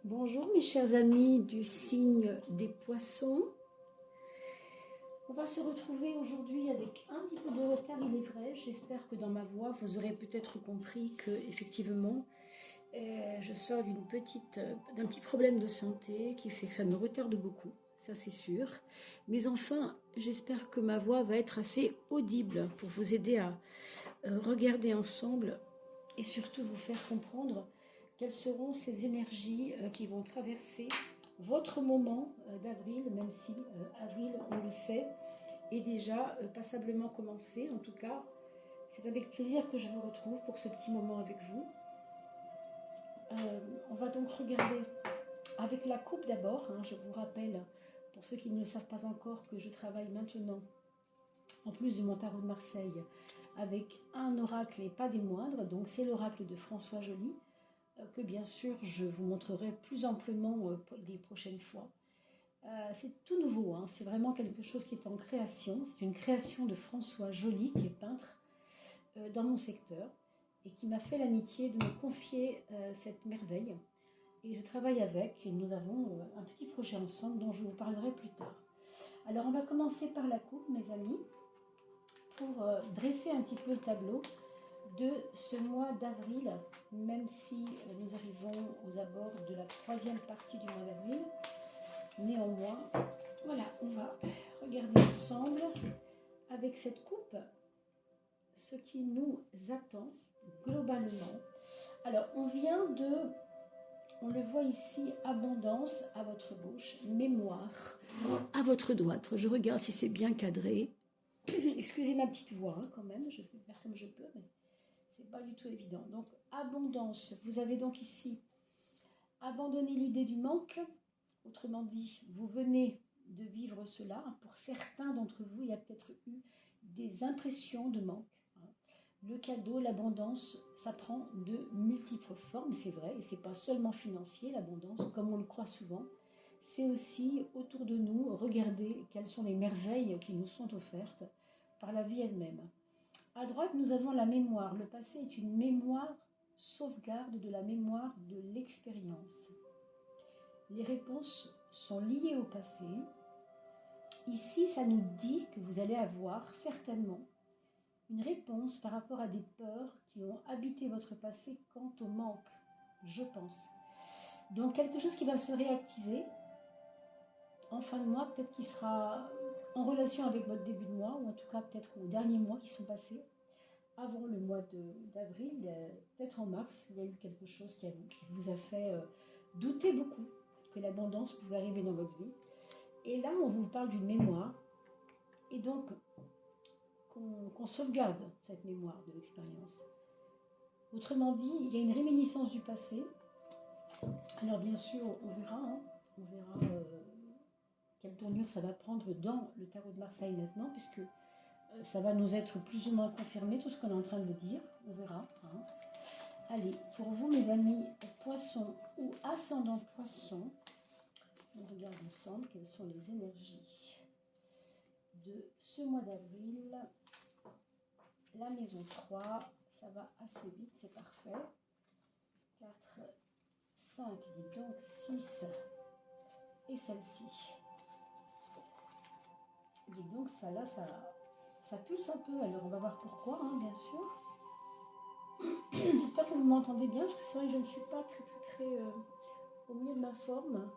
Bonjour mes chers amis du signe des poissons. On va se retrouver aujourd'hui avec un petit peu de retard, il est vrai. J'espère que dans ma voix, vous aurez peut-être compris que effectivement, je sors d'un petit problème de santé qui fait que ça me retarde beaucoup, ça c'est sûr. Mais enfin, j'espère que ma voix va être assez audible pour vous aider à regarder ensemble et surtout vous faire comprendre quelles seront ces énergies qui vont traverser votre moment d'avril, même si avril, on le sait, est déjà passablement commencé. En tout cas, c'est avec plaisir que je vous retrouve pour ce petit moment avec vous. On va donc regarder avec la coupe d'abord. Je vous rappelle, pour ceux qui ne le savent pas encore, que je travaille maintenant, en plus du tarot de Marseille, avec un oracle et pas des moindres. Donc c'est l'oracle de François Joly, que bien sûr je vous montrerai plus amplement les prochaines fois. C'est tout nouveau, c'est vraiment quelque chose qui est en création. C'est une création de François Joly, qui est peintre dans mon secteur, et qui m'a fait l'amitié de me confier cette merveille. Et je travaille avec, et nous avons un petit projet ensemble dont je vous parlerai plus tard. Alors on va commencer par la coupe, mes amis, pour dresser un petit peu le tableau de ce mois d'avril, même si nous arrivons aux abords de la troisième partie du mois d'avril. Néanmoins, voilà, on va regarder ensemble avec cette coupe ce qui nous attend globalement. Alors, on le voit ici, abondance à votre gauche, mémoire à votre droite. Je regarde si c'est bien cadré. Excusez ma petite voix quand même, je vais faire comme je peux, mais c'est pas du tout évident. Donc, abondance, vous avez donc ici abandonné l'idée du manque. Autrement dit, vous venez de vivre cela. Pour certains d'entre vous, il y a peut-être eu des impressions de manque. Le cadeau, l'abondance, ça prend de multiples formes, c'est vrai, et c'est pas seulement financier, l'abondance, comme on le croit souvent. C'est aussi autour de nous, regarder quelles sont les merveilles qui nous sont offertes par la vie elle-même. À droite, nous avons la mémoire. Le passé est une mémoire sauvegarde de la mémoire de l'expérience. Les réponses sont liées au passé. Ici, ça nous dit que vous allez avoir certainement une réponse par rapport à des peurs qui ont habité votre passé quant au manque, je pense. Donc quelque chose qui va se réactiver en fin de mois, peut-être qui sera en relation avec votre début de mois, ou en tout cas peut-être aux derniers mois qui sont passés. Avant le mois d'avril, peut-être en mars, il y a eu quelque chose qui vous a fait douter beaucoup que l'abondance pouvait arriver dans votre vie. Et là, on vous parle d'une mémoire, et donc qu'on sauvegarde cette mémoire de l'expérience. Autrement dit, il y a une réminiscence du passé. Alors bien sûr, on verra quelle tournure ça va prendre dans le tarot de Marseille maintenant, puisque ça va nous être plus ou moins confirmé, tout ce qu'on est en train de dire, on verra. Allez, pour vous mes amis poissons ou ascendant poissons, on regarde ensemble quelles sont les énergies de ce mois d'avril. La maison 3, ça va assez vite, c'est parfait. 4, 5, dis donc 6 et celle-ci. Dis donc ça là, ça pulse un peu, alors on va voir pourquoi, bien sûr. J'espère que vous m'entendez bien, parce que c'est vrai que je ne suis pas très au mieux de ma forme.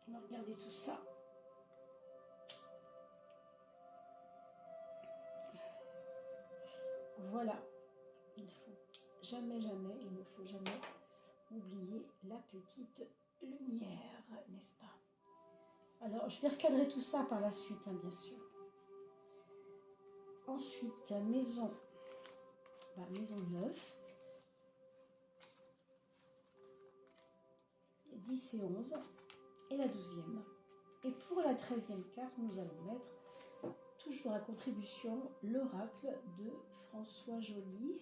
On va regarder tout ça. Voilà, il ne faut jamais oublier la petite lumière, n'est-ce pas? Alors, je vais recadrer tout ça par la suite, bien sûr. Ensuite, maison 9, 10 et 11, et la 12e. Et pour la 13e carte, nous allons mettre toujours à contribution l'oracle de François Joly.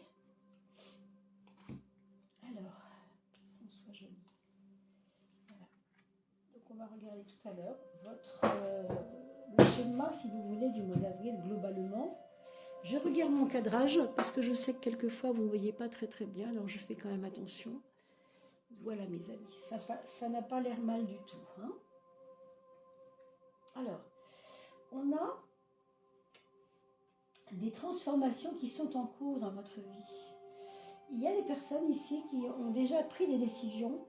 Alors, François Joly. Voilà. Donc on va regarder tout à l'heure le schéma, si vous voulez, du mois d'avril globalement. Je regarde mon cadrage parce que je sais que quelquefois vous ne voyez pas très très bien, alors je fais quand même attention. Voilà mes amis, ça n'a pas l'air mal du tout. Hein. Alors, on a des transformations qui sont en cours dans votre vie. Il y a des personnes ici qui ont déjà pris des décisions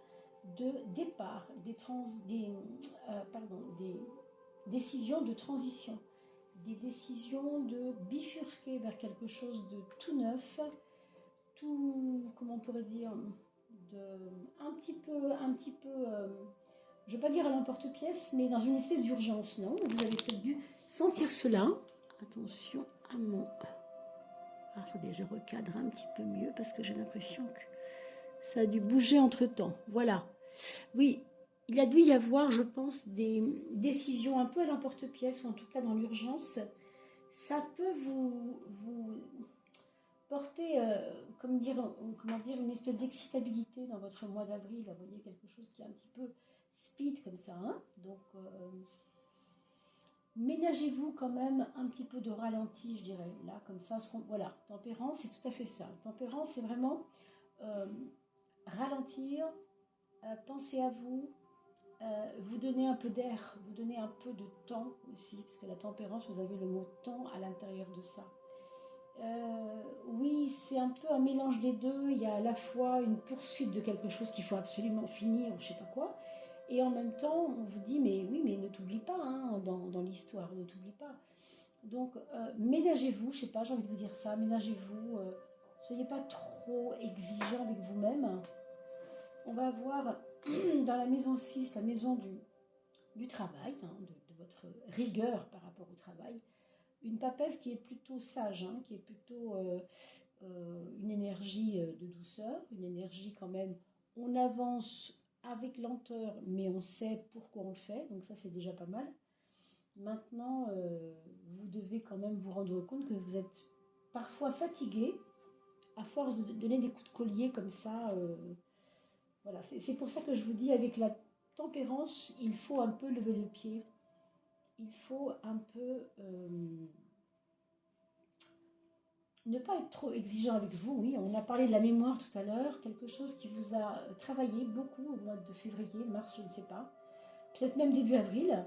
de départ, des décisions de transition, des décisions de bifurquer vers quelque chose de tout neuf, tout, comment on pourrait dire, un petit peu, je ne vais pas dire à l'emporte-pièce, mais dans une espèce d'urgence, non? Vous avez peut-être dû sentir cela. Attention à mon... Attendez, je recadre un petit peu mieux parce que j'ai l'impression que ça a dû bouger entre-temps. Voilà. Oui, il a dû y avoir, je pense, des décisions un peu à l'emporte-pièce, ou en tout cas dans l'urgence. Ça peut vous porter, comment dire, une espèce d'excitabilité dans votre mois d'avril. Vous voyez, quelque chose qui est un petit peu speed comme ça. Hein, donc, ménagez-vous quand même un petit peu de ralenti, je dirais. Là, comme ça, voilà, tempérance, c'est tout à fait ça. Tempérance, c'est vraiment ralentir, penser à vous, vous donner un peu d'air, vous donner un peu de temps aussi, parce que la tempérance, vous avez le mot temps à l'intérieur de ça. Oui, c'est un peu un mélange des deux. Il y a à la fois une poursuite de quelque chose qu'il faut absolument finir, ou je sais pas quoi, et en même temps, on vous dit, mais oui, mais ne t'oublie pas hein, dans l'histoire, ne t'oublie pas. Donc, ménagez-vous, je sais pas, j'ai envie de vous dire ça, ménagez-vous, soyez pas trop exigeant avec vous-même. On va voir dans la maison 6, la maison du travail, hein, de votre rigueur par rapport au travail, une papesse qui est plutôt sage, hein, qui est plutôt une énergie de douceur, une énergie quand même, on avance avec lenteur, mais on sait pourquoi on le fait, donc ça c'est déjà pas mal. Maintenant, vous devez quand même vous rendre compte que vous êtes parfois fatigué, à force de donner des coups de collier comme ça. Voilà, c'est pour ça que je vous dis, avec la tempérance, il faut un peu lever le pied. Il faut un peu ne pas être trop exigeant avec vous. Oui, on a parlé de la mémoire tout à l'heure, quelque chose qui vous a travaillé beaucoup au mois de février, mars, je ne sais pas, peut-être même début avril,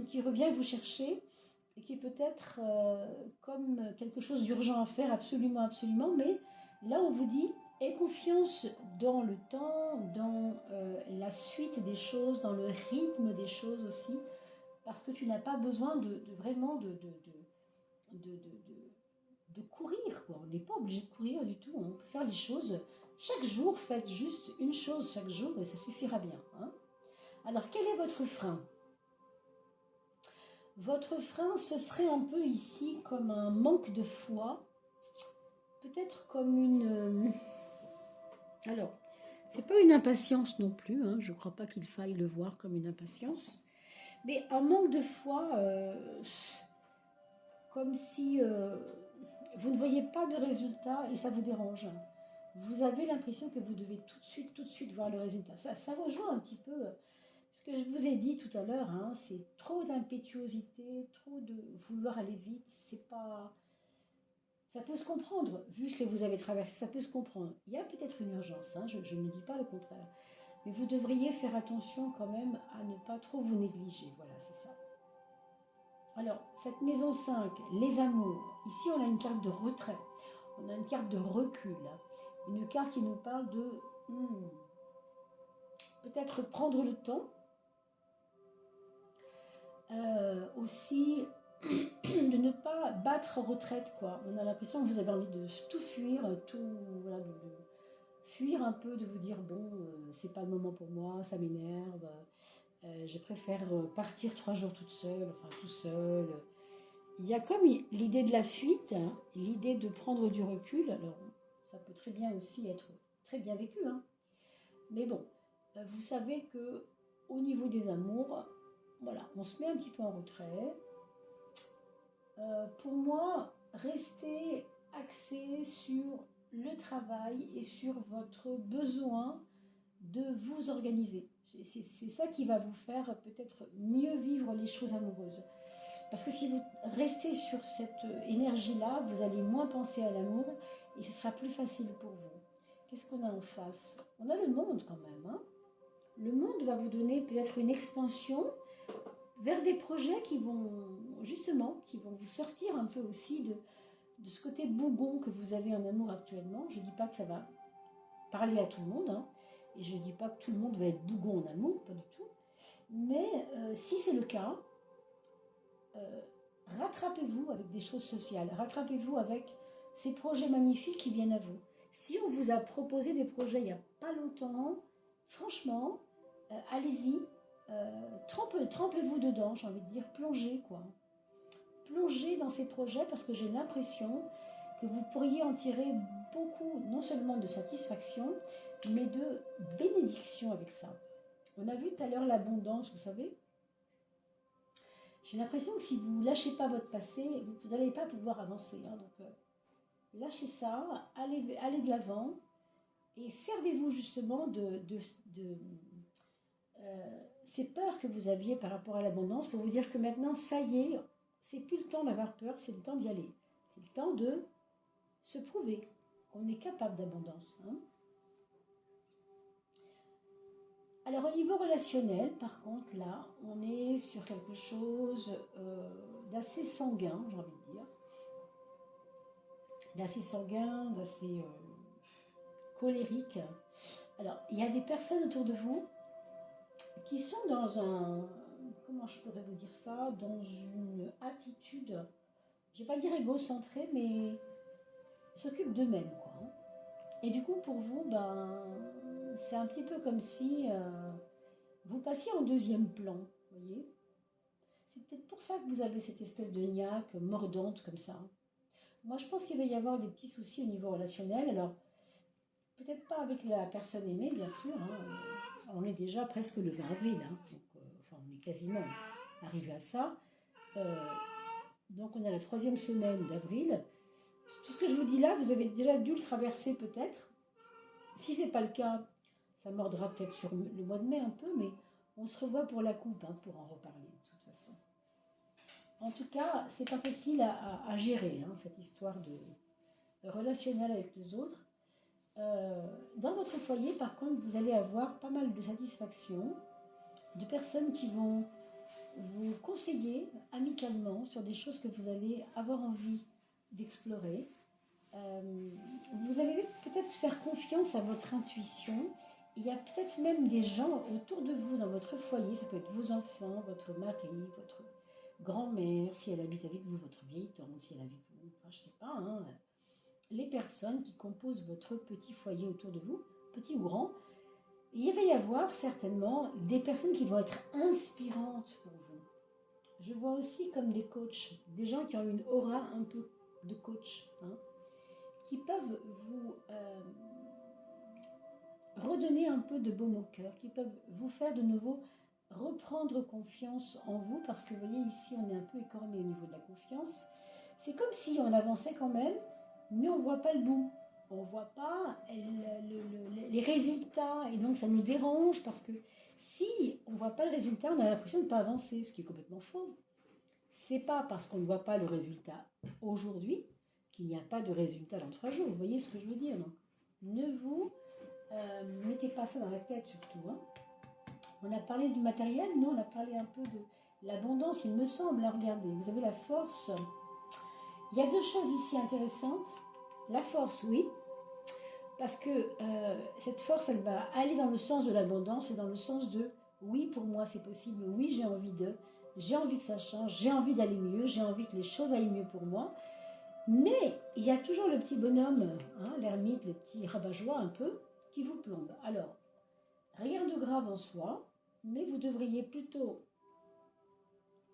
qui revient vous chercher et qui est peut-être comme quelque chose d'urgent à faire, absolument, absolument, mais là on vous dit, aie confiance dans le temps, dans la suite des choses, dans le rythme des choses aussi, parce que tu n'as pas besoin vraiment de courir, quoi. On n'est pas obligé de courir du tout, hein. On peut faire les choses chaque jour, faites juste une chose chaque jour et ça suffira bien. Hein. Alors quel est votre frein? Votre frein, ce serait un peu ici comme un manque de foi, peut-être comme une... Alors, c'est pas une impatience non plus, hein. Je ne crois pas qu'il faille le voir comme une impatience, mais un manque de foi, comme si vous ne voyez pas de résultat et ça vous dérange. Vous avez l'impression que vous devez tout de suite voir le résultat. Ça rejoint un petit peu ce que je vous ai dit tout à l'heure, hein, c'est trop d'impétuosité, trop de vouloir aller vite, c'est pas... Ça peut se comprendre, vu ce que vous avez traversé, ça peut se comprendre. Il y a peut-être une urgence, hein, je ne dis pas le contraire. Mais vous devriez faire attention quand même à ne pas trop vous négliger, voilà, c'est ça. Alors, cette maison 5, les amours, ici on a une carte de retrait, on a une carte de recul, une carte qui nous parle de peut-être prendre le temps, aussi de ne pas battre en retraite, quoi. On a l'impression que vous avez envie de tout fuir, voilà, de fuir un peu, de vous dire bon, c'est pas le moment pour moi, ça m'énerve, je préfère partir 3 jours toute seule, enfin tout seul. Il y a comme l'idée de la fuite, hein, l'idée de prendre du recul. Alors ça peut très bien aussi être très bien vécu, hein. Mais bon, vous savez que au niveau des amours, voilà, on se met un petit peu en retrait. Pour moi, restez axé sur le travail et sur votre besoin de vous organiser. C'est ça qui va vous faire peut-être mieux vivre les choses amoureuses. Parce que si vous restez sur cette énergie-là, vous allez moins penser à l'amour et ce sera plus facile pour vous. Qu'est-ce qu'on a en face? On a le monde quand même. Hein. Le monde va vous donner peut-être une expansion vers des projets qui vont justement, qui vont vous sortir un peu aussi de ce côté bougon que vous avez en amour actuellement. Je ne dis pas que ça va parler à tout le monde, hein, et je ne dis pas que tout le monde va être bougon en amour, pas du tout. Mais si c'est le cas, rattrapez-vous avec des choses sociales, rattrapez-vous avec ces projets magnifiques qui viennent à vous. Si on vous a proposé des projets il n'y a pas longtemps, franchement, allez-y, trempez-vous dedans, j'ai envie de dire, plongez quoi. Plongez dans ces projets parce que j'ai l'impression que vous pourriez en tirer beaucoup, non seulement de satisfaction, mais de bénédiction avec ça. On a vu tout à l'heure l'abondance, vous savez. J'ai l'impression que si vous ne lâchez pas votre passé, vous n'allez pas pouvoir avancer. Hein, donc, lâchez ça, allez de l'avant et servez-vous justement de ces peurs que vous aviez par rapport à l'abondance pour vous dire que maintenant, ça y est, c'est plus le temps d'avoir peur, c'est le temps d'y aller. C'est le temps de se prouver qu'on est capable d'abondance. Hein. Alors au niveau relationnel, par contre, là, on est sur quelque chose d'assez sanguin, j'ai envie de dire. D'assez sanguin, d'assez colérique. Alors, il y a des personnes autour de vous qui sont dans un, comment je pourrais vous dire ça, dans une attitude, je ne vais pas dire égocentrée, mais s'occupent d'eux-mêmes, quoi. Et du coup, pour vous, c'est un petit peu comme si vous passiez en deuxième plan, vous voyez. C'est peut-être pour ça que vous avez cette espèce de niaque mordante comme ça. Moi, je pense qu'il va y avoir des petits soucis au niveau relationnel. Alors, peut-être pas avec la personne aimée, bien sûr. Hein. On est déjà presque le 20 avril. Hein. Donc, enfin, on est quasiment arrivé à ça. Donc, on est à la 3e semaine d'avril. Tout ce que je vous dis là, vous avez déjà dû le traverser peut-être. Si ce n'est pas le cas, ça mordra peut-être sur le mois de mai un peu, mais on se revoit pour la coupe, hein, pour en reparler de toute façon. En tout cas, c'est pas facile à gérer, hein, cette histoire de relationnel avec les autres. Dans votre foyer, par contre, vous allez avoir pas mal de satisfaction, de personnes qui vont vous conseiller amicalement sur des choses que vous allez avoir envie d'explorer. Vous allez peut-être faire confiance à votre intuition. Il y a peut-être même des gens autour de vous dans votre foyer, ça peut être vos enfants, votre mari, votre grand-mère, si elle habite avec vous, votre vieille tante, si elle habite avec vous, enfin je sais pas, hein, les personnes qui composent votre petit foyer autour de vous, petit ou grand, il va y avoir certainement des personnes qui vont être inspirantes pour vous. Je vois aussi comme des coachs, des gens qui ont une aura un peu de coach, hein, qui peuvent vous redonner un peu de baume au cœur, qui peuvent vous faire de nouveau reprendre confiance en vous, parce que vous voyez ici on est un peu écorné au niveau de la confiance. C'est comme si on avançait quand même, mais on ne voit pas le bout, on ne voit pas les résultats, et donc ça nous dérange, parce que si on ne voit pas le résultat, on a l'impression de ne pas avancer, ce qui est complètement faux. C'est pas parce qu'on ne voit pas le résultat aujourd'hui qu'il n'y a pas de résultat dans 3 jours. Vous voyez ce que je veux dire? Donc, ne vous mettez pas ça dans la tête surtout. Hein. On a parlé du matériel, non, on a parlé un peu de l'abondance, il me semble. Là, regardez, vous avez la force. Il y a 2 choses ici intéressantes. La force, oui, parce que cette force, elle va aller dans le sens de l'abondance et dans le sens de oui, pour moi c'est possible, oui, j'ai envie que ça change, j'ai envie d'aller mieux, j'ai envie que les choses aillent mieux pour moi. Mais il y a toujours le petit bonhomme, hein, l'ermite, le petit rabat-joie un peu, qui vous plombe. Alors, rien de grave en soi, mais vous devriez plutôt,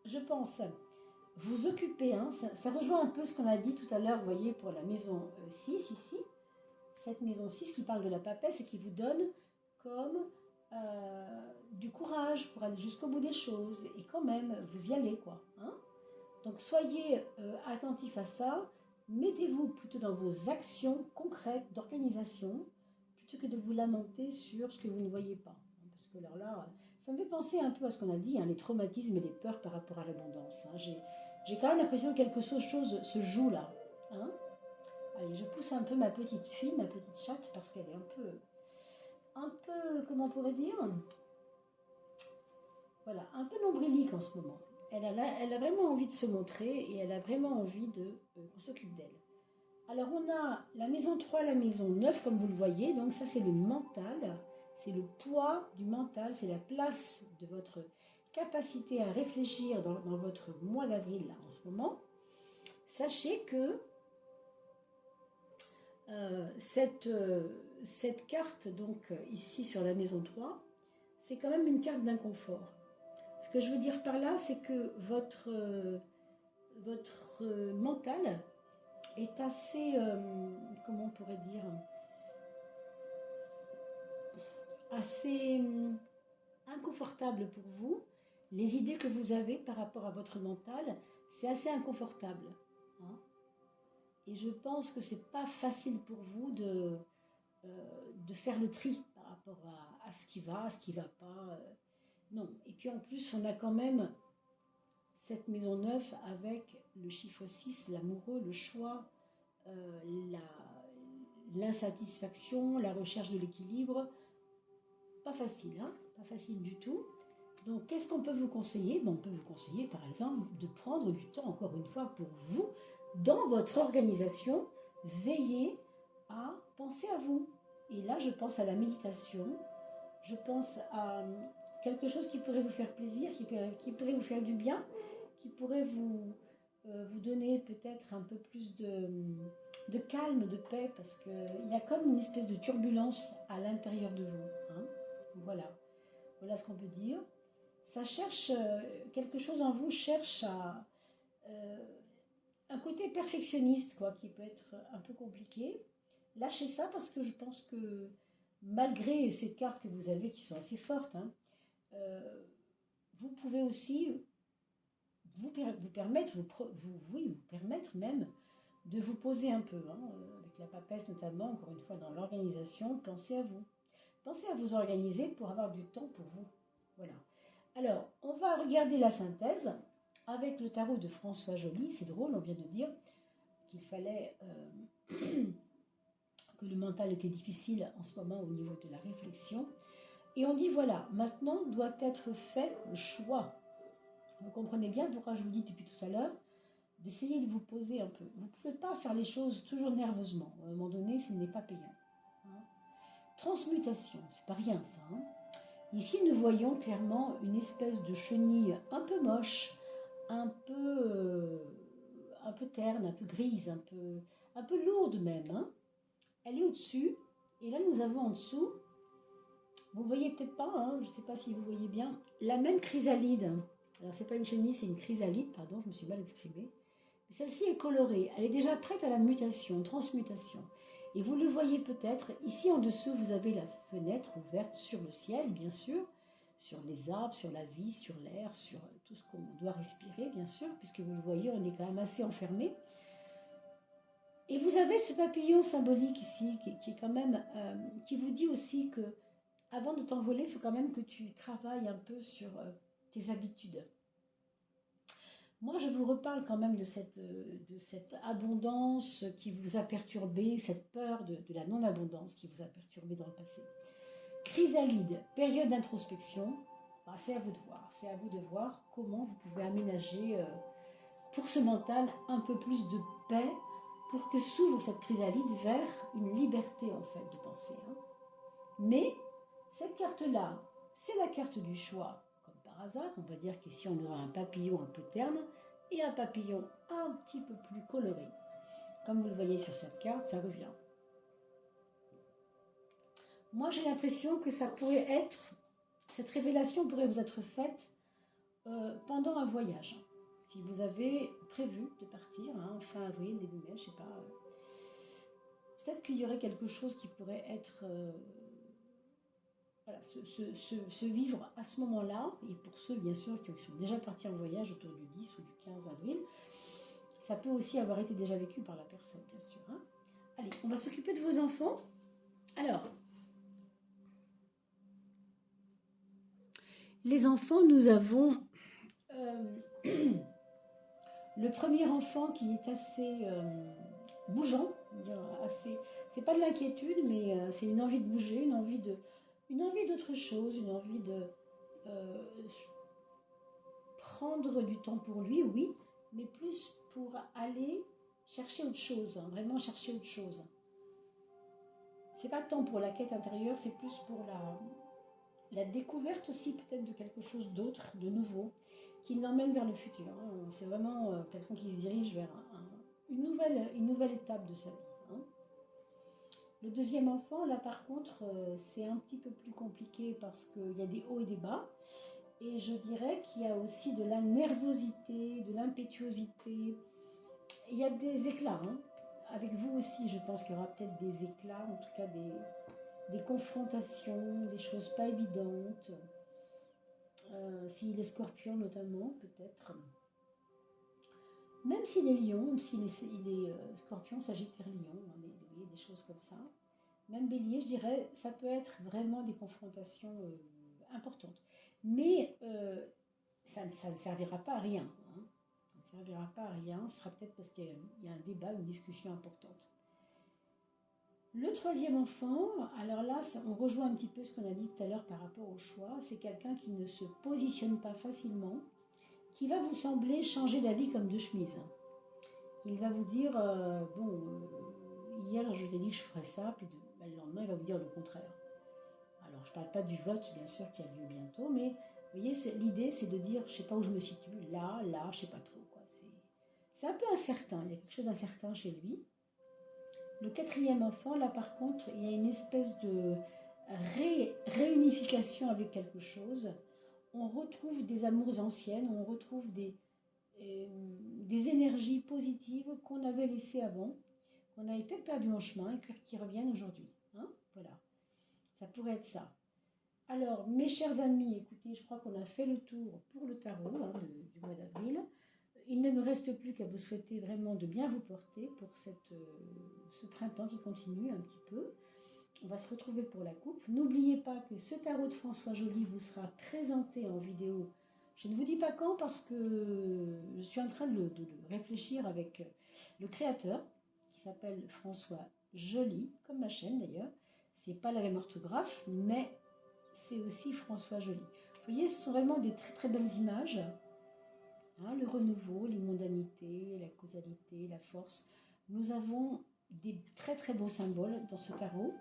je pense, vous occuper. Hein, ça rejoint un peu ce qu'on a dit tout à l'heure, vous voyez, pour la maison 6 ici. Cette maison 6 qui parle de la papesse et qui vous donne comme du courage pour aller jusqu'au bout des choses. Et quand même, vous y allez, quoi. Hein. Donc, soyez attentifs à ça. Mettez-vous plutôt dans vos actions concrètes d'organisation plutôt que de vous lamenter sur ce que vous ne voyez pas. Parce que alors là, ça me fait penser un peu à ce qu'on a dit, hein, les traumatismes et les peurs par rapport à l'abondance. Hein. J'ai quand même l'impression que quelque chose se joue là. Hein. Allez, je pousse un peu ma petite fille, ma petite chatte, parce qu'elle est un peu, comment on pourrait dire, voilà, un peu nombrilique en ce moment. Elle a vraiment envie de se montrer et elle a vraiment envie qu'on s'occupe d'elle. Alors on a la maison 3, la maison 9, comme vous le voyez, donc ça c'est le mental, c'est le poids du mental, c'est la place de votre capacité à réfléchir dans votre mois d'avril là en ce moment. Sachez que cette carte, donc ici sur la maison 3, c'est quand même une carte d'inconfort. Ce que je veux dire par là, c'est que votre mental est assez, comment on pourrait dire, assez inconfortable pour vous. Les idées que vous avez par rapport à votre mental, c'est assez inconfortable. Hein. Et je pense que c'est pas facile pour vous de faire le tri par rapport à ce qui va, à ce qui va pas. Non. Et puis en plus, on a quand même cette maison 9 avec le chiffre 6, l'amoureux, le choix, l'insatisfaction, la recherche de l'équilibre. Pas facile, hein, pas facile du tout. Donc, qu'est-ce qu'on peut vous conseiller? On peut vous conseiller, par exemple, de prendre du temps, encore une fois, pour vous, dans votre organisation, veillez à penser à vous. Et là, je pense à la méditation, je pense à quelque chose qui pourrait vous faire plaisir, qui pourrait vous faire du bien, qui pourrait vous donner peut-être un peu plus de calme, de paix, parce qu'il y a comme une espèce de turbulence à l'intérieur de vous. Hein. Voilà ce qu'on peut dire. Ça cherche, quelque chose en vous cherche à un côté perfectionniste, quoi, qui peut être un peu compliqué. Lâchez ça parce que je pense que malgré ces cartes que vous avez qui sont assez fortes, hein, vous pouvez aussi vous permettre, vous permettre même de vous poser un peu, hein, avec la papesse notamment, encore une fois dans l'organisation, pensez à vous. Pensez à vous organiser pour avoir du temps pour vous. Voilà. Alors, on va regarder la synthèse avec le tarot de François Joly. C'est drôle, on vient de dire qu'il fallait que le mental était difficile en ce moment au niveau de la réflexion. Et on dit voilà, maintenant doit être fait le choix. Vous comprenez bien pourquoi je vous dis depuis tout à l'heure d'essayer de vous poser un peu. Vous ne pouvez pas faire les choses toujours nerveusement. À un moment donné, ce n'est pas payant. Hein. Transmutation, c'est pas rien ça. Hein. Ici, nous voyons clairement une espèce de chenille un peu moche, un peu terne, un peu grise, un peu lourde même. Hein. Elle est au-dessus, et là nous avons en dessous, vous ne voyez peut-être pas, hein, je ne sais pas si vous voyez bien, la même chrysalide. Alors c'est pas une chenille, c'est une chrysalide, pardon, je me suis mal exprimée. Celle-ci est colorée, elle est déjà prête à la mutation, transmutation. Et vous le voyez peut-être, ici en dessous, vous avez la fenêtre ouverte sur le ciel, bien sûr, sur les arbres, sur la vie, sur l'air, sur tout ce qu'on doit respirer, bien sûr, puisque vous le voyez, on est quand même assez enfermé. Et vous avez ce papillon symbolique ici, qui est quand même, qui vous dit aussi que, avant de t'envoler, il faut quand même que tu travailles un peu sur tes habitudes. Moi, je vous reparle quand même de cette abondance qui vous a perturbé, cette peur de la non-abondance qui vous a perturbé dans le passé. Chrysalide, période d'introspection, bah, c'est à vous de voir. C'est à vous de voir comment vous pouvez aménager pour ce mental un peu plus de paix pour que s'ouvre cette chrysalide vers une liberté en fait de penser. Hein. Mais cette carte-là, c'est la carte du choix. Par hasard, on va dire qu'ici on aura un papillon un peu terne et un papillon un petit peu plus coloré. Comme vous le voyez sur cette carte, ça revient. Moi, j'ai l'impression que ça pourrait être, cette révélation pourrait vous être faite pendant un voyage. Si vous avez prévu de partir, hein, fin avril, début mai, je sais pas, peut-être qu'il y aurait quelque chose qui pourrait être... Voilà, se vivre à ce moment-là, et pour ceux bien sûr qui sont déjà partis en voyage autour du 10 ou du 15 avril, ça peut aussi avoir été déjà vécu par la personne, bien sûr. Hein. Allez, on va s'occuper de vos enfants. Alors, les enfants, nous avons Le premier enfant qui est assez bougeant, assez, c'est pas de l'inquiétude, mais c'est une envie de bouger, une envie d'autre chose, une envie de euh, prendre du temps pour lui, oui, mais plus pour aller chercher autre chose, hein, vraiment chercher autre chose. C'est pas tant pour la quête intérieure, c'est plus pour la découverte aussi peut-être de quelque chose d'autre, de nouveau, qui l'emmène vers le futur. Hein. C'est vraiment quelqu'un qui se dirige vers une nouvelle étape de sa vie. Hein. Le deuxième enfant, là par contre, c'est un petit peu plus compliqué parce qu'il y a des hauts et des bas. Et je dirais qu'il y a aussi de la nervosité, de l'impétuosité. Il y a des éclats. Hein. Avec vous aussi, je pense qu'il y aura peut-être des éclats, en tout cas des confrontations, des choses pas évidentes. S'il est scorpion notamment, peut-être. Même s'il est lion, même s'il est scorpion, sagittaire, lion, hein, des choses comme ça. Même bélier, je dirais, ça peut être vraiment des confrontations importantes. Mais ça ne servira pas à rien. Hein. Ça ne servira pas à rien. Ce sera peut-être parce qu'il y a un débat, une discussion importante. Le troisième enfant, alors là, on rejoint un petit peu ce qu'on a dit tout à l'heure par rapport au choix. C'est quelqu'un qui ne se positionne pas facilement, qui va vous sembler changer d'avis comme de chemise. Il va vous dire, hier je t'ai dit que je ferais ça, puis le lendemain il va vous dire le contraire. Alors je ne parle pas du vote, bien sûr, qui a lieu bientôt, mais vous voyez, l'idée c'est de dire, je ne sais pas où je me situe, là, je ne sais pas trop. C'est un peu incertain, il y a quelque chose d'incertain chez lui. Le quatrième enfant, là par contre, il y a une espèce de réunification avec quelque chose. On retrouve des amours anciennes, on retrouve des énergies positives qu'on avait laissées avant, qu'on avait peut-être perdu en chemin et qui reviennent aujourd'hui. Hein, voilà, ça pourrait être ça. Alors, mes chers amis, écoutez, je crois qu'on a fait le tour pour le tarot du mois d'avril. Il ne me reste plus qu'à vous souhaiter vraiment de bien vous porter pour ce printemps qui continue un petit peu. On va se retrouver pour la coupe. N'oubliez pas que ce tarot de François Joly vous sera présenté en vidéo. Je ne vous dis pas quand parce que je suis en train de le réfléchir avec le créateur qui s'appelle François Joly, comme ma chaîne d'ailleurs. C'est pas la même orthographe, mais c'est aussi François Joly. Vous voyez, ce sont vraiment des très très belles images. Hein, le renouveau, l'immondanité, la causalité, la force. Nous avons des très très beaux symboles dans ce tarot.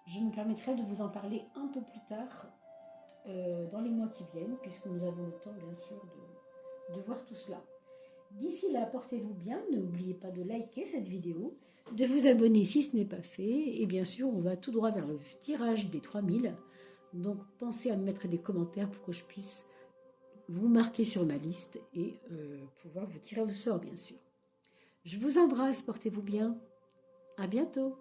Je me permettrai de vous en parler un peu plus tard dans les mois qui viennent, puisque nous avons le temps bien sûr de voir tout cela. D'ici là, portez-vous bien, n'oubliez pas de liker cette vidéo, de vous abonner si ce n'est pas fait, et bien sûr on va tout droit vers le tirage des 3000, donc pensez à me mettre des commentaires pour que je puisse vous marquer sur ma liste et pouvoir vous tirer au sort bien sûr. Je vous embrasse, portez-vous bien, à bientôt.